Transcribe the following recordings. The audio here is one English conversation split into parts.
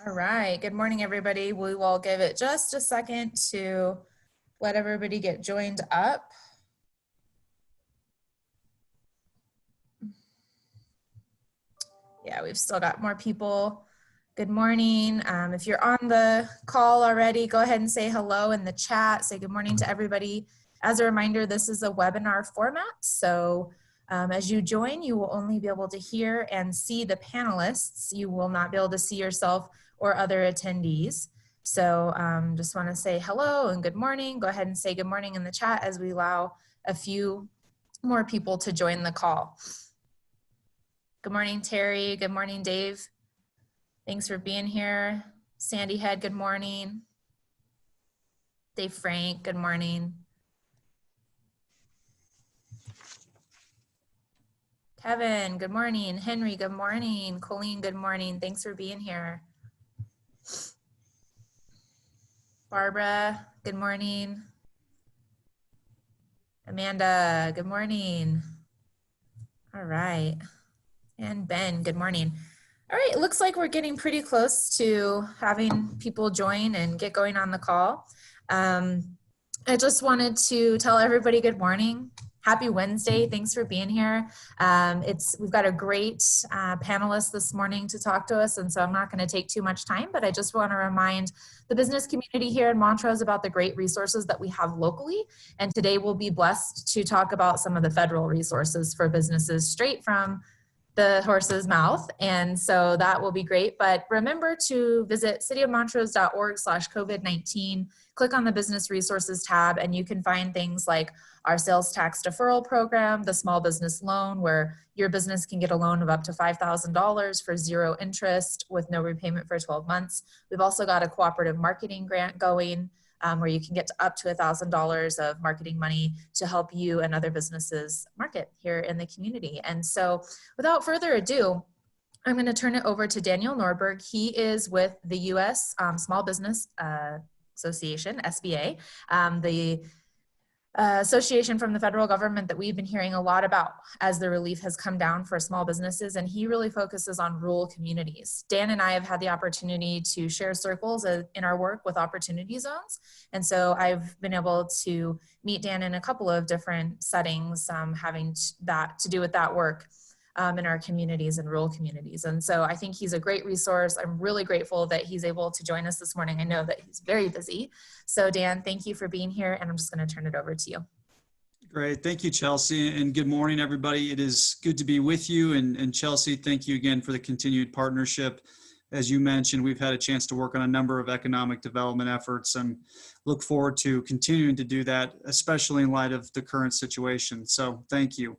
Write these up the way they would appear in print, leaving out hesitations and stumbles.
All right, good morning, everybody. We will give it just a second to let everybody get joined up. Yeah, we've still got more people. Good morning. If you're on the call already, go ahead and say hello in the chat. Say good morning to everybody. As a reminder, this is a webinar format. So as you join, you will only be able to hear and see the panelists. You will not be able to see yourself or other attendees. So just want to say hello and good morning. Go ahead and say good morning in the chat as we allow a few more people to join the call. Good morning, Terry. Good morning, Dave. Thanks for being here. Sandy Head, good morning. Dave Frank, good morning. Kevin, good morning. Henry, good morning. Colleen, good morning. Thanks for being here. Barbara, good morning. Amanda, good morning. All right. And Ben, good morning. All right, it looks like we're getting pretty close to having people join and get going on the call. I just wanted to tell everybody good morning. Happy Wednesday. Thanks for being here. We've got a great panelist this morning to talk to us, and so I'm not going to take too much time, but I just want to remind the business community here in Montrose about the great resources that we have locally. And today we'll be blessed to talk about some of the federal resources for businesses straight from the horse's mouth, and so that will be great. But remember to visit cityofmontrose.org/COVID-19, click on the business resources tab, and you can find things like our sales tax deferral program, the small business loan, where your business can get a loan of up to $5,000 for 0 interest with no repayment for 12 months. We've also got a cooperative marketing grant going, where you can get to up to $1,000 of marketing money to help you and other businesses market here in the community. And so without further ado, I'm going to turn it over to Daniel Norburg. He is with the U.S. Small Business Association, SBA, the association from the federal government that we've been hearing a lot about as the relief has come down for small businesses, and he really focuses on rural communities. Dan and I have had the opportunity to share circles in our work with opportunity zones, and so I've been able to meet Dan in a couple of different settings having that to do with that work in our communities and rural communities. And so I think he's a great resource. I'm really grateful that he's able to join us this morning. I know that he's very busy. So Dan, thank you for being here, and I'm just going to turn it over to you. Great. Thank you, Chelsea, and good morning, everybody. It is good to be with you. And Chelsea, thank you again for the continued partnership. As you mentioned, we've had a chance to work on a number of economic development efforts and look forward to continuing to do that, especially in light of the current situation. So thank you.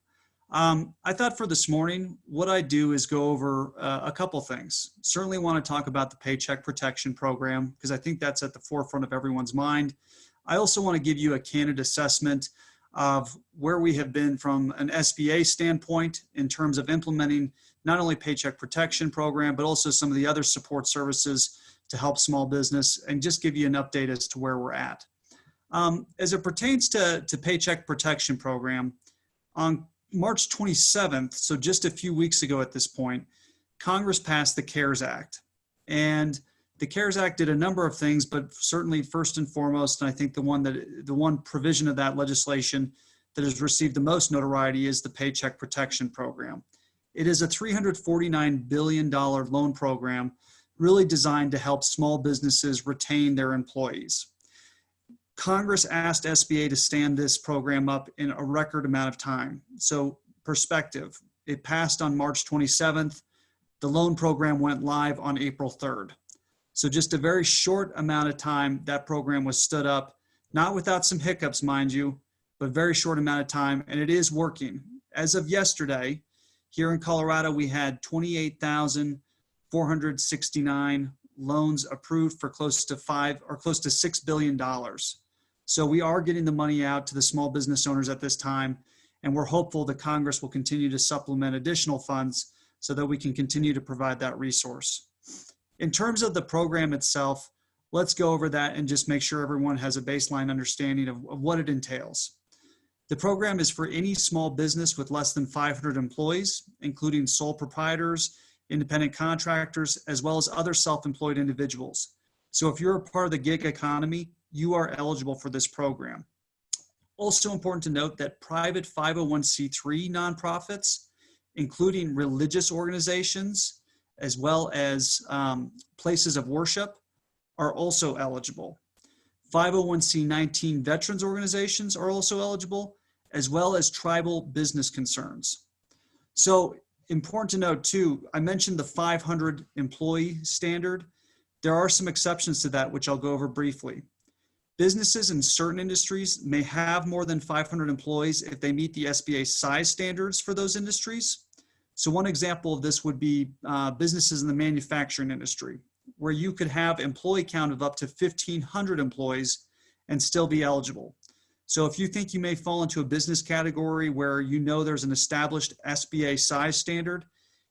I thought for this morning, what I do is go over a couple things. Certainly want to talk about the Paycheck Protection Program, because I think that's at the forefront of everyone's mind. I also want to give you a candid assessment of where we have been from an SBA standpoint in terms of implementing not only Paycheck Protection Program, but also some of the other support services to help small business, and just give you an update as to where we're at. As it pertains to Paycheck Protection Program, on March 27th, so just a few weeks ago at this point, Congress passed the CARES Act. And the CARES Act did a number of things, but certainly first and foremost, and I think the one provision of that legislation that has received the most notoriety is the Paycheck Protection Program. It is a $349 billion loan program really designed to help small businesses retain their employees. Congress asked SBA to stand this program up in a record amount of time. So perspective, it passed on March 27th. The loan program went live on April 3rd. So just a very short amount of time, that program was stood up, not without some hiccups, mind you, but very short amount of time, and it is working. As of yesterday, here in Colorado, we had 28,469 loans approved for close to $6 billion. So we are getting the money out to the small business owners at this time, and we're hopeful that Congress will continue to supplement additional funds so that we can continue to provide that resource. In terms of the program itself, let's go over that and just make sure everyone has a baseline understanding of what it entails. The program is for any small business with less than 500 employees, including sole proprietors, independent contractors, as well as other self-employed individuals. So if you're a part of the gig economy, you are eligible for this program. Also important to note that private 501c3 nonprofits, including religious organizations, as well as places of worship, are also eligible. 501c19 veterans organizations are also eligible, as well as tribal business concerns. So important to note too, I mentioned the 500 employee standard. There are some exceptions to that, which I'll go over briefly. Businesses in certain industries may have more than 500 employees if they meet the SBA size standards for those industries. So one example of this would be businesses in the manufacturing industry, where you could have employee count of up to 1,500 employees and still be eligible. So if you think you may fall into a business category where you know there's an established SBA size standard,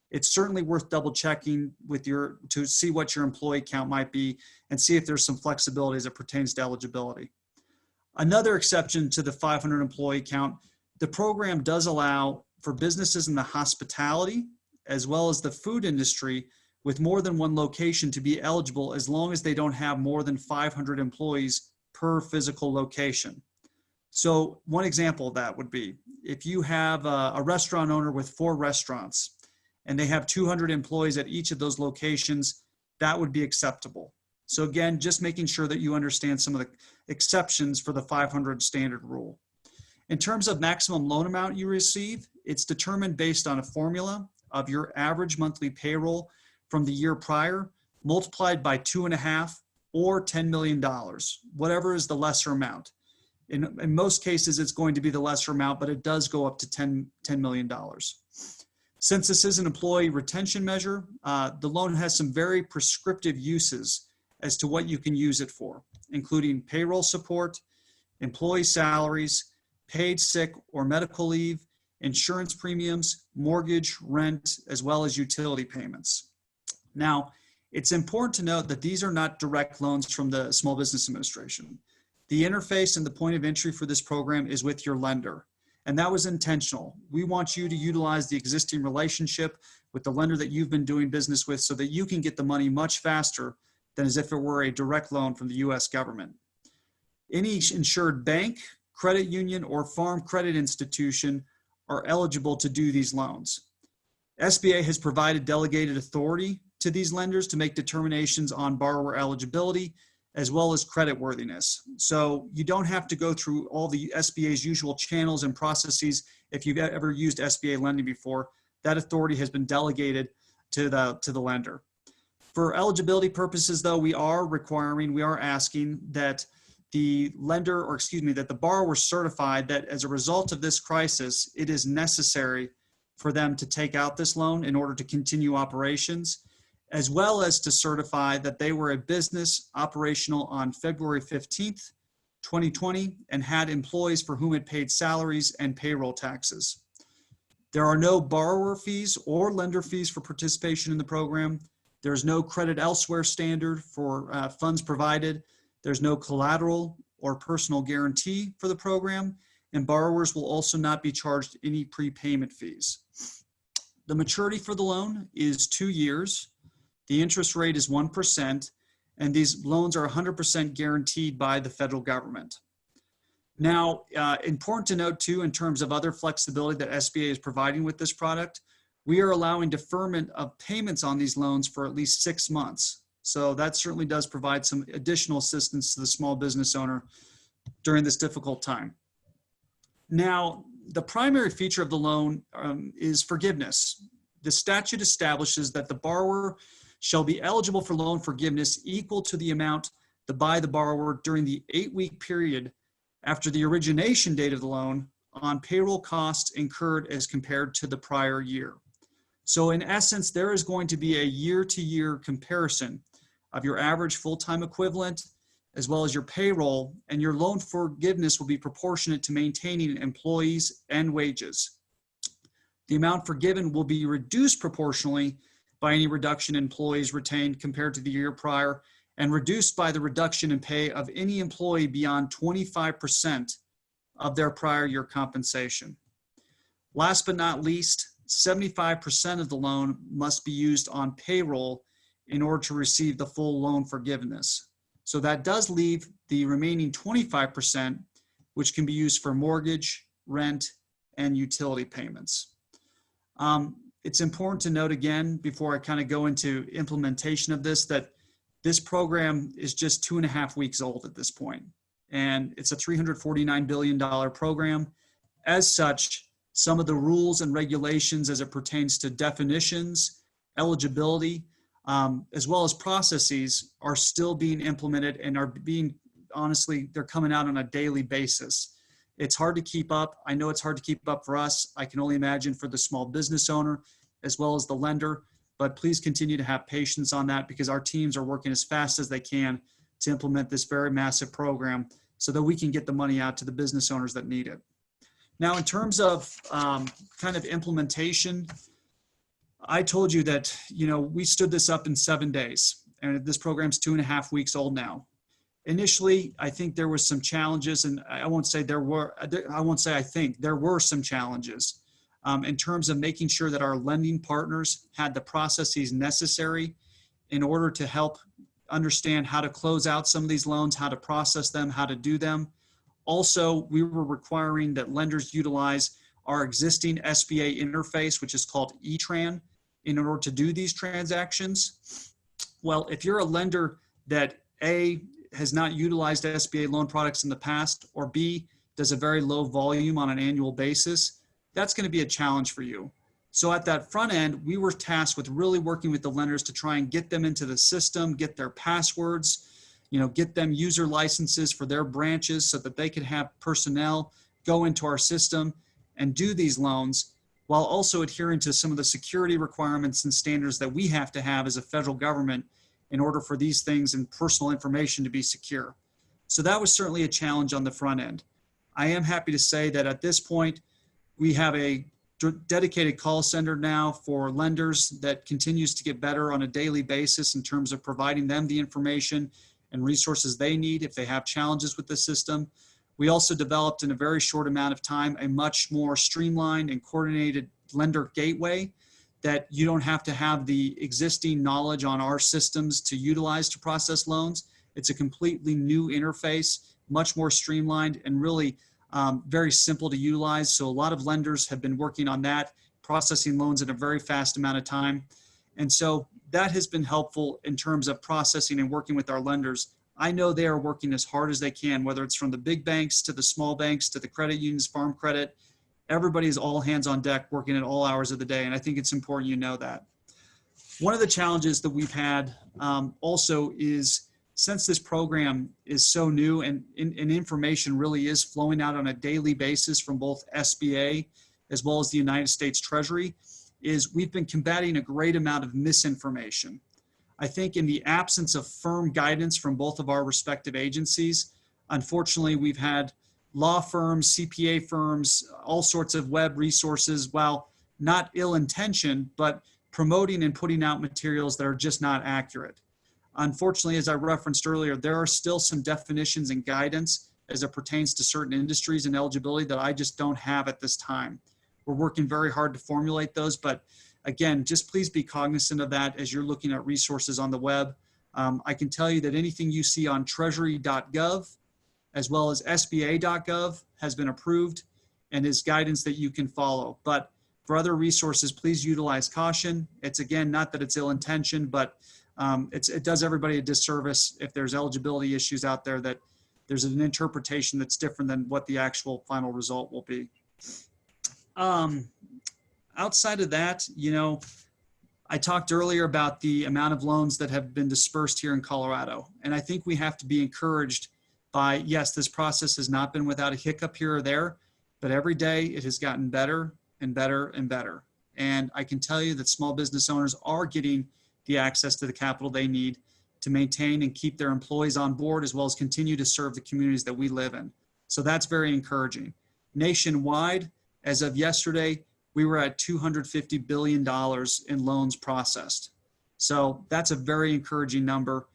it's certainly worth double checking with to see what your employee count might be and see if there's some flexibility as it pertains to eligibility. Another exception to the 500 employee count, the program does allow for businesses in the hospitality as well as the food industry with more than one location to be eligible as long as they don't have more than 500 employees per physical location. So one example of that would be if you have a restaurant owner with 4 restaurants and they have 200 employees at each of those locations, that would be acceptable. So again, just making sure that you understand some of the exceptions for the 500 standard rule. In terms of maximum loan amount you receive, it's determined based on a formula of your average monthly payroll from the year prior, multiplied by 2.5 or $10 million, whatever is the lesser amount. In most cases, it's going to be the lesser amount, but it does go up to $10 million. Since this is an employee retention measure, the loan has some very prescriptive uses as to what you can use it for, including payroll support, employee salaries, paid sick or medical leave, insurance premiums, mortgage, rent, as well as utility payments. Now, it's important to note that these are not direct loans from the Small Business Administration. The interface and the point of entry for this program is with your lender. And that was intentional. We want you to utilize the existing relationship with the lender that you've been doing business with so that you can get the money much faster than as if it were a direct loan from the US government. Any insured bank, credit union, or farm credit institution are eligible to do these loans. SBA has provided delegated authority to these lenders to make determinations on borrower eligibility as well as creditworthiness. So you don't have to go through all the SBA's usual channels and processes. If you've ever used SBA lending before, that authority has been delegated to the lender. For eligibility purposes, though, we are asking that the lender, that the borrower certified that as a result of this crisis, it is necessary for them to take out this loan in order to continue operations, as well as to certify that they were a business operational on February 15th, 2020, and had employees for whom it paid salaries and payroll taxes. There are no borrower fees or lender fees for participation in the program. There's no credit elsewhere standard for funds provided. There's no collateral or personal guarantee for the program, and borrowers will also not be charged any prepayment fees. The maturity for the loan is 2 years. The interest rate is 1%, and these loans are 100% guaranteed by the federal government. Now, important to note too, in terms of other flexibility that SBA is providing with this product, we are allowing deferment of payments on these loans for at least 6 months. So that certainly does provide some additional assistance to the small business owner during this difficult time. Now, the primary feature of the loan is forgiveness. The statute establishes that the borrower shall be eligible for loan forgiveness equal to the amount by the borrower during the 8-week period after the origination date of the loan on payroll costs incurred as compared to the prior year. So in essence, there is going to be a year-to-year comparison of your average full-time equivalent as well as your payroll, and your loan forgiveness will be proportionate to maintaining employees and wages. The amount forgiven will be reduced proportionally by any reduction in employees retained compared to the year prior, and reduced by the reduction in pay of any employee beyond 25% of their prior year compensation. Last but not least, 75% of the loan must be used on payroll in order to receive the full loan forgiveness. So that does leave the remaining 25%, which can be used for mortgage, rent, and utility payments. It's important to note again, before I kind of go into implementation of this, that this program is just 2.5 weeks old at this point, and it's a $349 billion program. As such, some of the rules and regulations as it pertains to definitions, eligibility, as well as processes are still being implemented and are being, honestly, they're coming out on a daily basis. It's hard to keep up. I know it's hard to keep up for us. I can only imagine for the small business owner as well as the lender, but please continue to have patience on that, because our teams are working as fast as they can to implement this very massive program so that we can get the money out to the business owners that need it. Now, in terms of kind of implementation, I told you that, we stood this up in 7 days, and this program's 2.5 weeks old now. Initially, I think there was some challenges, and I won't say I think there were some challenges in terms of making sure that our lending partners had the processes necessary in order to help understand how to close out some of these loans, how to process them, how to do them. Also, we were requiring that lenders utilize our existing SBA interface, which is called eTran, in order to do these transactions. Well, if you're a lender that A, has not utilized SBA loan products in the past, or B, does a very low volume on an annual basis, that's going to be a challenge for you. So at that front end, we were tasked with really working with the lenders to try and get them into the system, get their passwords, get them user licenses for their branches so that they could have personnel go into our system and do these loans, while also adhering to some of the security requirements and standards that we have to have as a federal government in order for these things and personal information to be secure. So that was certainly a challenge on the front end. I am happy to say that at this point, we have a dedicated call center now for lenders that continues to get better on a daily basis in terms of providing them the information and resources they need if they have challenges with the system. We also developed in a very short amount of time a much more streamlined and coordinated lender gateway that you don't have to have the existing knowledge on our systems to utilize to process loans. It's a completely new interface, much more streamlined, and really very simple to utilize. So a lot of lenders have been working on that, processing loans in a very fast amount of time. And so that has been helpful in terms of processing and working with our lenders. I know they are working as hard as they can, whether it's from the big banks to the small banks to the credit unions, farm credit. Everybody is all hands on deck working at all hours of the day. And I think it's important you know that. One of the challenges that we've had also is, since this program is so new and information really is flowing out on a daily basis from both SBA as well as the United States Treasury, is we've been combating a great amount of misinformation. I think in the absence of firm guidance from both of our respective agencies, unfortunately, we've had law firms, CPA firms, all sorts of web resources, while not ill-intentioned, but promoting and putting out materials that are just not accurate. Unfortunately, as I referenced earlier, there are still some definitions and guidance as it pertains to certain industries and eligibility that I just don't have at this time. We're working very hard to formulate those, but again, just please be cognizant of that as you're looking at resources on the web. I can tell you that anything you see on treasury.gov as well as sba.gov has been approved and is guidance that you can follow. But for other resources, please utilize caution. It's, again, not that it's ill-intentioned, but it does everybody a disservice if there's eligibility issues out there, that there's an interpretation that's different than what the actual final result will be. Outside of that, I talked earlier about the amount of loans that have been dispersed here in Colorado. And I think we have to be encouraged by, yes, this process has not been without a hiccup here or there, but every day it has gotten better and better and better. And I can tell you that small business owners are getting the access to the capital they need to maintain and keep their employees on board, as well as continue to serve the communities that we live in. So that's very encouraging. Nationwide, as of yesterday, we were at $250 billion in loans processed. So that's a very encouraging number.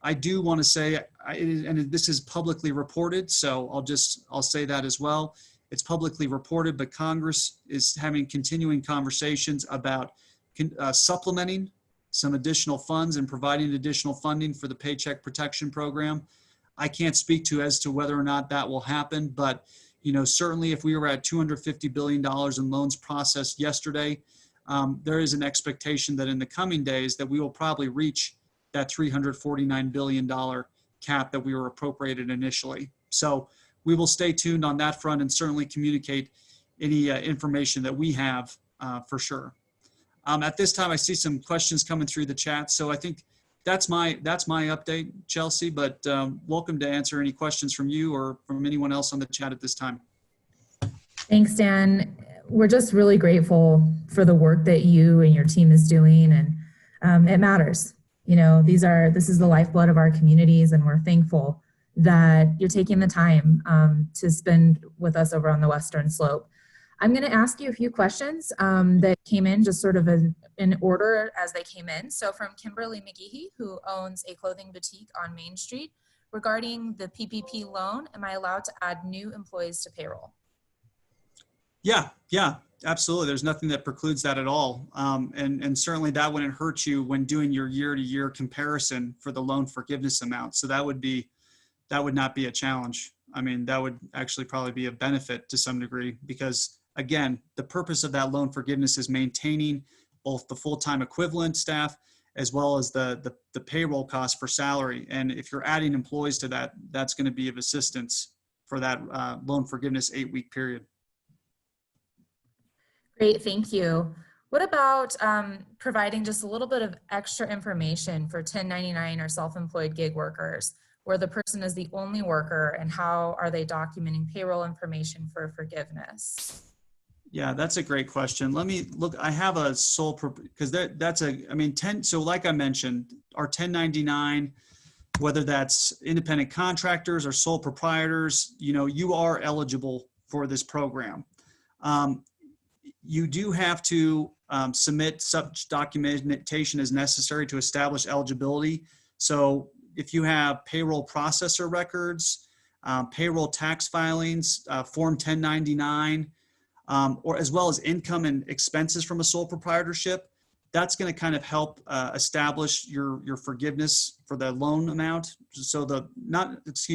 I do want to say, and this is publicly reported, so I'll say that as well. it's publicly reported, but Congress is having continuing conversations about supplementing some additional funds and providing additional funding for the Paycheck Protection Program. I can't speak to as to whether or not that will happen, but certainly if we were at $250 billion in loans processed yesterday, there is an expectation that in the coming days that we will probably reach that $349 billion cap that we were appropriated initially. So we will stay tuned on that front and certainly communicate any information that we have for sure. At this time, I see some questions coming through the chat. So I think that's my update, Chelsea, but welcome to answer any questions from you or from anyone else on the chat at this time. Thanks, Dan. We're just really grateful for the work that you and your team is doing, and it matters. This is the lifeblood of our communities, and we're thankful that you're taking the time to spend with us over on the Western Slope. I'm going to ask you a few questions that came in just sort of in order as they came in. So from Kimberly McGehee, who owns a clothing boutique on Main Street, regarding the PPP loan, am I allowed to add new employees to payroll? Yeah, absolutely. There's nothing that precludes that at all. And certainly that wouldn't hurt you when doing your year-to-year comparison for the loan forgiveness amount. So that would not be a challenge. I mean, that would actually probably be a benefit to some degree because, again, the purpose of that loan forgiveness is maintaining both the full-time equivalent staff as well as the payroll cost for salary. And if you're adding employees to that, that's going to be of assistance for that loan forgiveness 8-week period. Great, thank you. What about providing just a little bit of extra information for 1099 or self-employed gig workers, where the person is the only worker, and how are they documenting payroll information for forgiveness? Yeah, that's a great question. Let me look. I have a sole, because so like I mentioned, our 1099, whether that's independent contractors or sole proprietors, you are eligible for this program. You do have to submit such documentation as necessary to establish eligibility. So if you have payroll processor records, payroll tax filings, Form 1099, or as well as income and expenses from a sole proprietorship, that's going to kind of help establish your forgiveness for the loan amount. So that's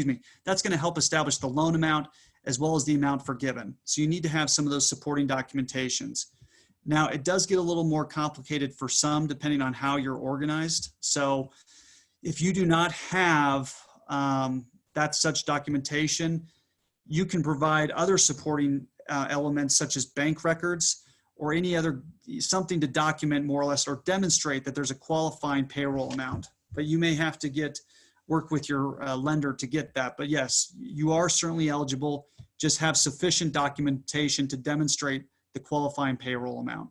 going to help establish the loan amount as well as the amount forgiven. So you need to have some of those supporting documentations. Now, it does get a little more complicated for some depending on how you're organized. So if you do not have such documentation, you can provide other supporting elements such as bank records or any other, something to document more or less or demonstrate that there's a qualifying payroll amount. But you may have to work with your lender to get that. But yes, you are certainly eligible. Just have sufficient documentation to demonstrate the qualifying payroll amount.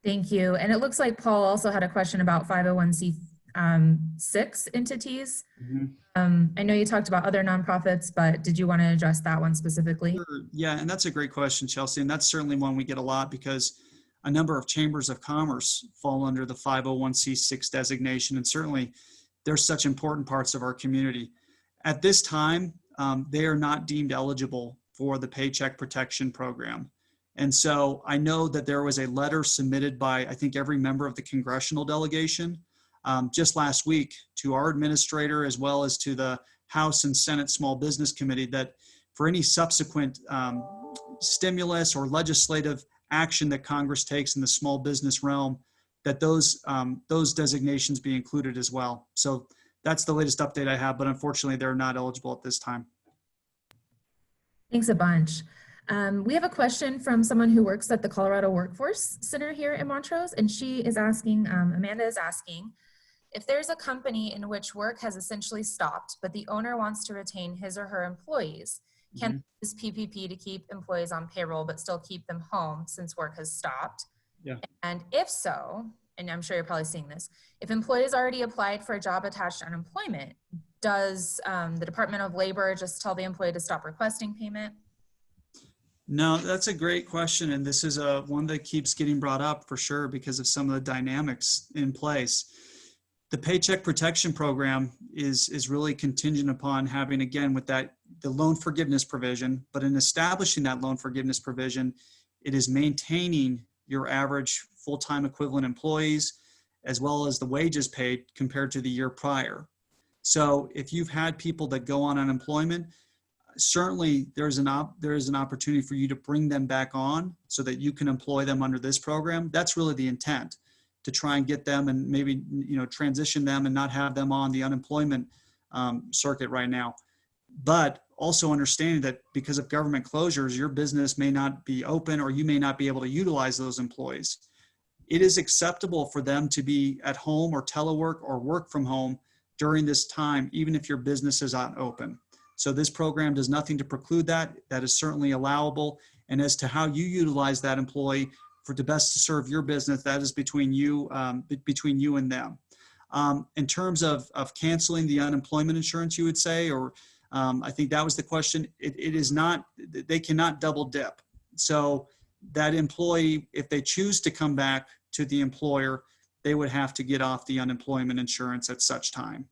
Thank you. And it looks like Paul also had a question about 501c6 entities. Mm-hmm. I know you talked about other nonprofits, but did you want to address that one specifically? Sure. Yeah, and that's a great question, Chelsea. And that's certainly one we get a lot because a number of chambers of commerce fall under the 501c6 designation. And certainly they're such important parts of our community. At this time, they are not deemed eligible for the Paycheck Protection Program. And so I know that there was a letter submitted by, I think, every member of the congressional delegation just last week to our administrator as well as to the House and Senate Small Business Committee that for any subsequent stimulus or legislative action that Congress takes in the small business realm, that those designations be included as well. So that's the latest update I have, but unfortunately they're not eligible at this time. Thanks a bunch. We have a question from someone who works at the Colorado Workforce Center here in Montrose, and she is asking, Amanda is asking, if there's a company in which work has essentially stopped, but the owner wants to retain his or her employees, can use PPP to keep employees on payroll but still keep them home since work has stopped? Yeah. And if so, and I'm sure you're probably seeing this, if employees already applied for a job attached unemployment, does the Department of Labor just tell the employee to stop requesting payment? No, that's a great question. And this is one that keeps getting brought up for sure because of some of the dynamics in place. The Paycheck Protection Program is really contingent upon having, again, with that, the loan forgiveness provision, but in establishing that loan forgiveness provision, it is maintaining your average full-time equivalent employees as well as the wages paid compared to the year prior. So if you've had people that go on unemployment, certainly there is an opportunity for you to bring them back on so that you can employ them under this program. That's really the intent, to try and get them and maybe, transition them and not have them on the unemployment circuit right now. But also understanding that because of government closures, your business may not be open or you may not be able to utilize those employees. It is acceptable for them to be at home or telework or work from home during this time, even if your business is not open. So this program does nothing to preclude that. That is certainly allowable. And as to how you utilize that employee for the best to serve your business, that is between you and them. In terms of canceling the unemployment insurance, you would say, or I think that was the question. It is not, they cannot double dip. So that employee, if they choose to come back to the employer, they would have to get off the unemployment insurance at such time.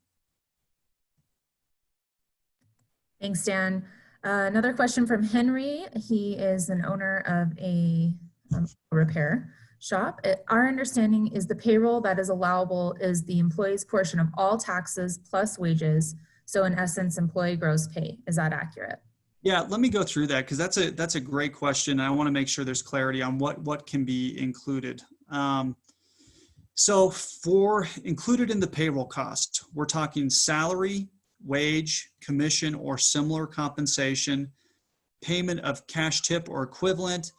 Thanks, Dan. Another question from Henry. He is an owner of a repair shop. Our understanding is the payroll that is allowable is the employee's portion of all taxes plus wages. So in essence, employee gross pay. Is that accurate? Yeah, let me go through that because that's a great question. I want to make sure there's clarity on what can be included. So for included in the payroll cost, we're talking salary, wage, commission, or similar compensation, payment of cash tip or equivalent,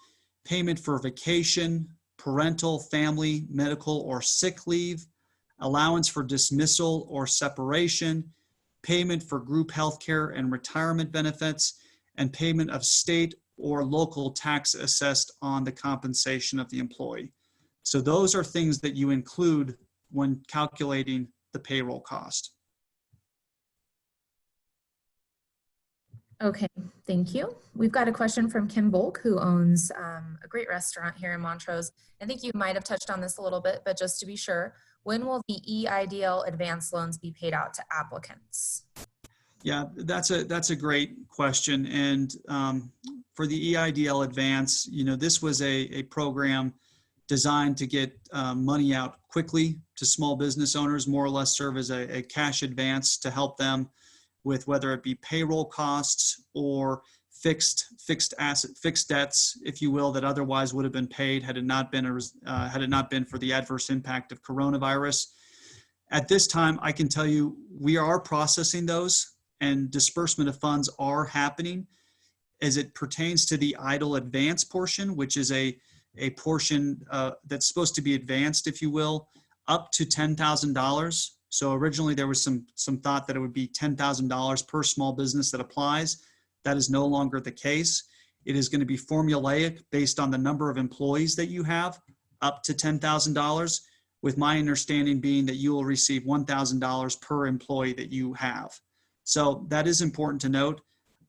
payment for vacation, parental, family, medical, or sick leave, allowance for dismissal or separation, payment for group health care and retirement benefits, and payment of state or local tax assessed on the compensation of the employee. So those are things that you include when calculating the payroll cost. Okay, thank you. We've got a question from Kim Bulk, who owns a great restaurant here in Montrose. I think you might have touched on this a little bit, but just to be sure, when will the EIDL advance loans be paid out to applicants? Yeah, that's a great question. And for the EIDL advance, this was a program designed to get money out quickly to small business owners, more or less serve as a cash advance to help them with whether it be payroll costs or fixed debts, if you will, that otherwise would have been paid had it not been for the adverse impact of coronavirus. At this time, I can tell you we are processing those, and disbursement of funds are happening. As it pertains to the EIDL advance portion, which is a portion that's supposed to be advanced, if you will, up to $10,000. So originally there was some thought that it would be $10,000 per small business that applies. That is no longer the case. It is going to be formulaic based on the number of employees that you have, up to $10,000, with my understanding being that you will receive $1,000 per employee that you have. So that is important to note.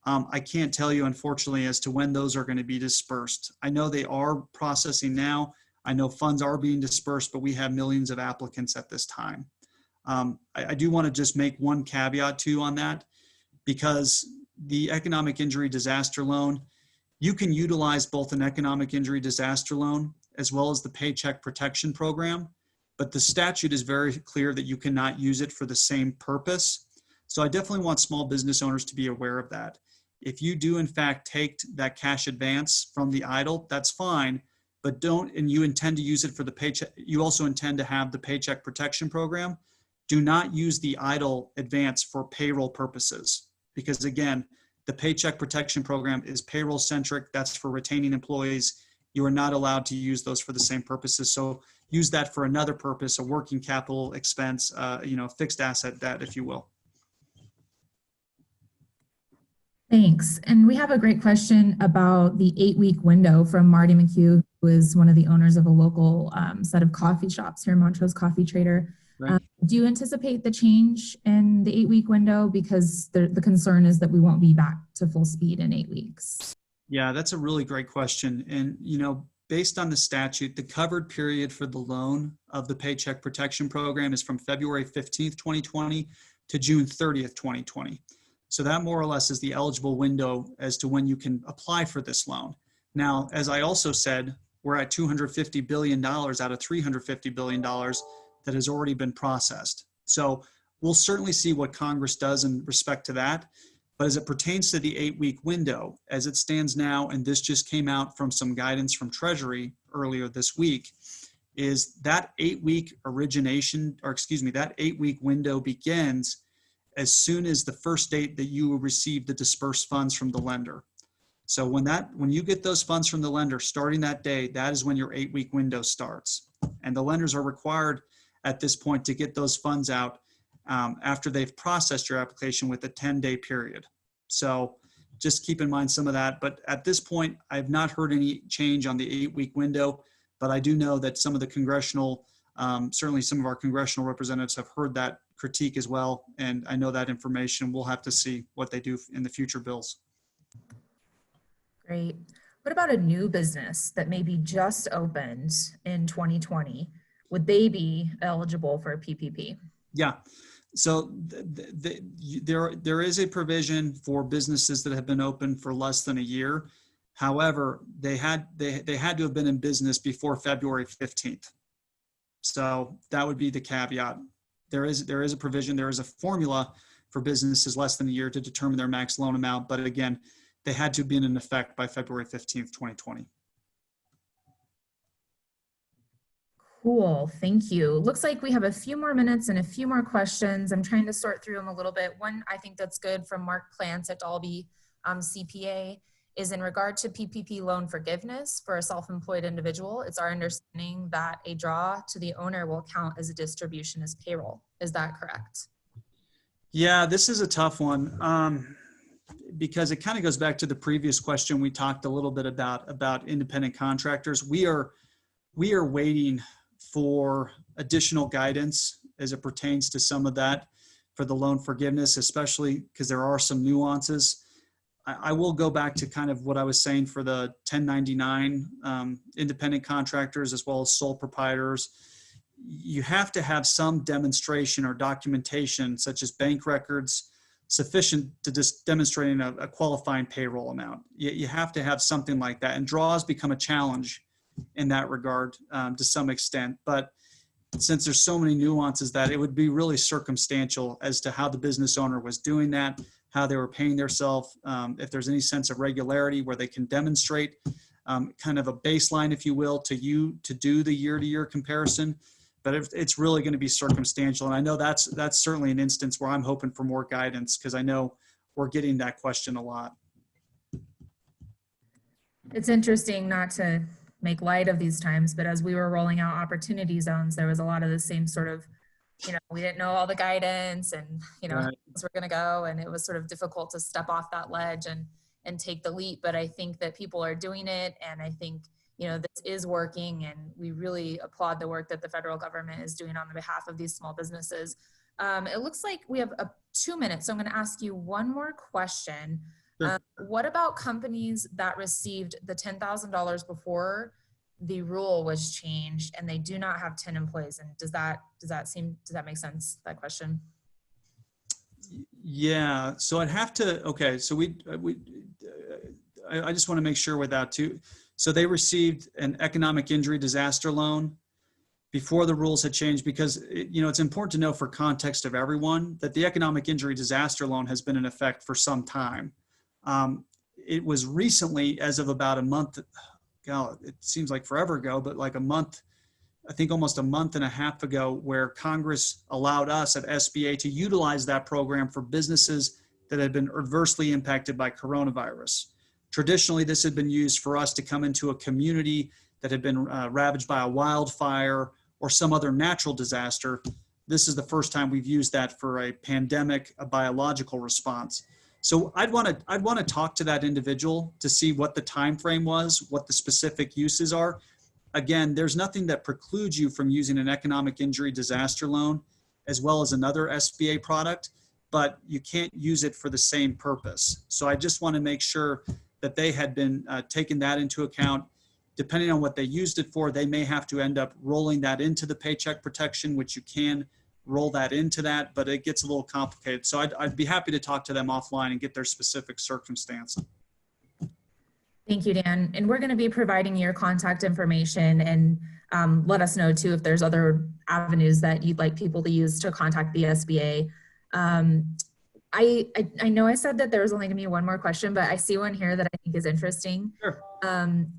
I can't tell you, unfortunately, as to when those are going to be dispersed. I know they are processing now. I know funds are being dispersed, but we have millions of applicants at this time. I do want to just make one caveat too on that, because the economic injury disaster loan, you can utilize both an economic injury disaster loan as well as the Paycheck Protection Program, but the statute is very clear that you cannot use it for the same purpose. So I definitely want small business owners to be aware of that. If you do in fact take that cash advance from the EIDL, that's fine, but and you intend to use it for the paycheck, you also intend to have the Paycheck Protection Program, do not use the EIDL advance for payroll purposes. Because again, the Paycheck Protection Program is payroll centric, that's for retaining employees. You are not allowed to use those for the same purposes. So use that for another purpose, a working capital expense, fixed asset debt, if you will. Thanks. And we have a great question about the 8-week window from Marty McHugh, who is one of the owners of a local set of coffee shops here, Montrose Coffee Trader. Right. Do you anticipate the change in the 8-week window? Because the concern is that we won't be back to full speed in 8 weeks. Yeah, that's a really great question. And, based on the statute, the covered period for the loan of the Paycheck Protection Program is from February 15th, 2020 to June 30th, 2020. So that more or less is the eligible window as to when you can apply for this loan. Now, as I also said, we're at $250 billion out of $350 billion that has already been processed. So we'll certainly see what Congress does in respect to that. But as it pertains to the 8-week window, as it stands now, and this just came out from some guidance from Treasury earlier this week, is that 8-week that 8-week window begins as soon as the first date that you will receive the dispersed funds from the lender. So when you get those funds from the lender starting that day, that is when your 8-week window starts. And the lenders are required at this point to get those funds out after they've processed your application with a 10-day period. So just keep in mind some of that. But at this point, I have not heard any change on the 8-week window, but I do know that some of the certainly some of our congressional representatives have heard that critique as well. And I know that information. We'll have to see what they do in the future bills. Great. What about a new business that maybe just opened in 2020? Would they be eligible for a PPP? Yeah. So there is a provision for businesses that have been open for less than a year. However, they had to have been in business before February 15th. So that would be the caveat. There is a provision, there is a formula for businesses less than a year to determine their max loan amount. But again, they had to be in effect by February 15th, 2020. Cool, thank you. Looks like we have a few more minutes and a few more questions. I'm trying to sort through them a little bit. One I think that's good from Mark Plants at Dalby CPA is in regard to PPP loan forgiveness for a self-employed individual. It's our understanding that a draw to the owner will count as a distribution as payroll. Is that correct? Yeah, this is a tough one because it kind of goes back to the previous question we talked a little bit about independent contractors. We are waiting for additional guidance as it pertains to some of that for the loan forgiveness, especially because there are some nuances. I will go back to kind of what I was saying for the 1099 independent contractors as well as sole proprietors. You have to have some demonstration or documentation such as bank records sufficient to just demonstrating a qualifying payroll amount. You have to have something like that, and draws become a challenge in that regard to some extent. But since there's so many nuances that it would be really circumstantial as to how the business owner was doing that, how they were paying themselves, if there's any sense of regularity where they can demonstrate kind of a baseline, if you will, to do the year-to-year comparison. But it's really going to be circumstantial. And I know that's certainly an instance where I'm hoping for more guidance because I know we're getting that question a lot. It's interesting, not to make light of these times, but as we were rolling out opportunity zones, there was a lot of the same sort of, we didn't know all the guidance and, right. How things were going to go. And it was sort of difficult to step off that ledge and take the leap. But I think that people are doing it. And I think, this is working, and we really applaud the work that the federal government is doing on the behalf of these small businesses. It looks like we have 2 minutes. So I'm going to ask you one more question. Sure. What about companies that received the $10,000 before the rule was changed and they do not have 10 employees? And does that make sense, that question? Yeah, so I'd have to, okay, so I just want to make sure with that too. So they received an economic injury disaster loan before the rules had changed, because it's important to know for context of everyone that the economic injury disaster loan has been in effect for some time. It was recently, as of about a month, God, it seems like forever ago, but like a month, I think almost a month and a half ago, where Congress allowed us at SBA to utilize that program for businesses that had been adversely impacted by coronavirus. Traditionally, this had been used for us to come into a community that had been ravaged by a wildfire or some other natural disaster. This is the first time we've used that for a pandemic, a biological response. So I'd want to talk to that individual to see what the time frame was, what the specific uses are. Again, there's nothing that precludes you from using an economic injury disaster loan as well as another SBA product, but you can't use it for the same purpose. So I just want to make sure that they had been taking that into account, depending on what they used it for, they may have to end up rolling that into the Paycheck protection, which you can roll that into that, but it gets a little complicated. So I'd be happy to talk to them offline and get their specific circumstance. Thank you, Dan. And we're going to be providing your contact information, and let us know too if there's other avenues that you'd like people to use to contact the SBA. I know I said that there was only going to be one more question, but I see one here that I think is interesting. Sure.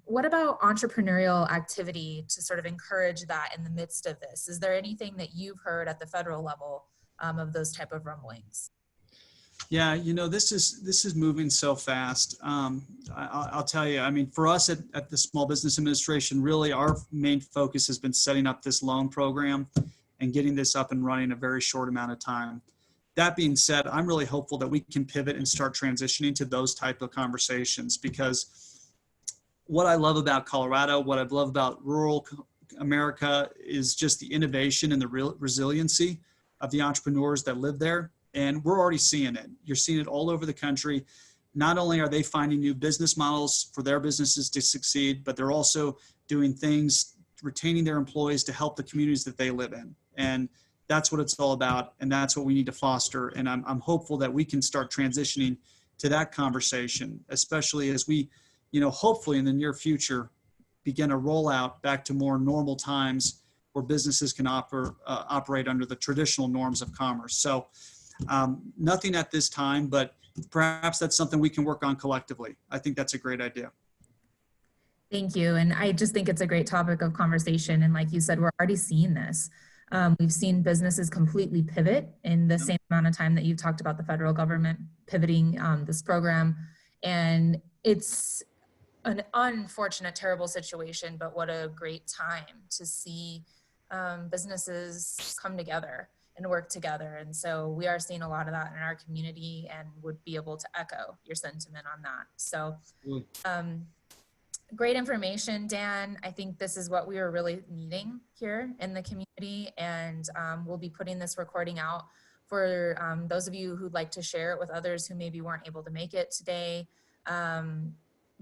What about entrepreneurial activity to sort of encourage that in the midst of this? Is there anything that you've heard at the federal level of those type of rumblings? Yeah, you know, this is moving so fast. I'll tell you, I mean, for us at the Small Business Administration, really our main focus has been setting up this loan program and getting this up and running in a very short amount of time. That being said, I'm really hopeful that we can pivot and start transitioning to those type of conversations, because what I love about Colorado, what I love about rural America is just the innovation and the real resiliency of the entrepreneurs that live there. And we're already seeing it. You're seeing it all over the country. Not only are they finding new business models for their businesses to succeed, but they're also doing things, retaining their employees to help the communities that they live in. And that's what it's all about. And that's what we need to foster. And I'm hopeful that we can start transitioning to that conversation, especially as we, you know, hopefully in the near future, begin a rollout back to more normal times where businesses can operate under the traditional norms of commerce. So nothing at this time, but perhaps that's something we can work on collectively. I think that's a great idea. Thank you. And I just think it's a great topic of conversation. And like you said, we're already seeing this. We've seen businesses completely pivot in the same amount of time that you've talked about the federal government pivoting this program. And it's an unfortunate, terrible situation, but what a great time to see businesses come together and work together. And so we are seeing a lot of that in our community and would be able to echo your sentiment on that. So great information, Dan. I think this is what we are really needing here in the community. And we'll be putting this recording out for those of you who'd like to share it with others who maybe weren't able to make it today.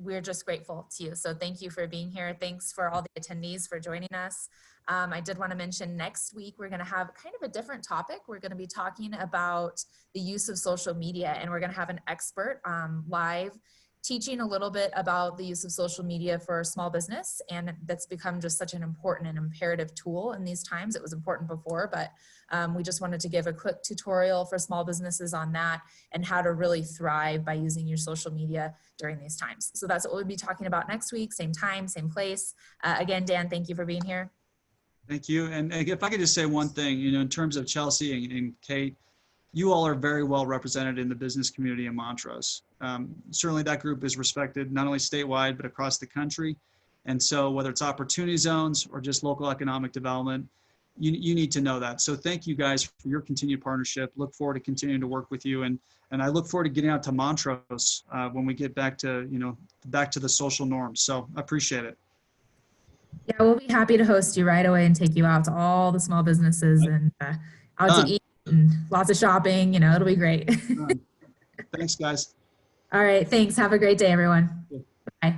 We're just grateful to you. So thank you for being here. Thanks for all the attendees for joining us. I did want to mention next week, we're going to have kind of a different topic. We're going to be talking about the use of social media, and we're going to have an expert live teaching a little bit about the use of social media for small business. And that's become just such an important and imperative tool in these times. It was important before, but we just wanted to give a quick tutorial for small businesses on that and how to really thrive by using your social media during these times. So that's what we'll be talking about next week, same time, same place. Again, Dan, thank you for being here. Thank you. And if I could just say one thing, you know, in terms of Chelsea and Kate, you all are very well represented in the business community in Montrose. Certainly that group is respected not only statewide, but across the country. And so whether it's opportunity zones or just local economic development, you need to know that. So thank you guys for your continued partnership. Look forward to continuing to work with you. And I look forward to getting out to Montrose when we get back to, you know, back to the social norms. So I appreciate it. Yeah, we'll be happy to host you right away and take you out to all the small businesses and out to eat and lots of shopping. You know, it'll be great. Thanks, guys. All right. Thanks. Have a great day, everyone. Bye.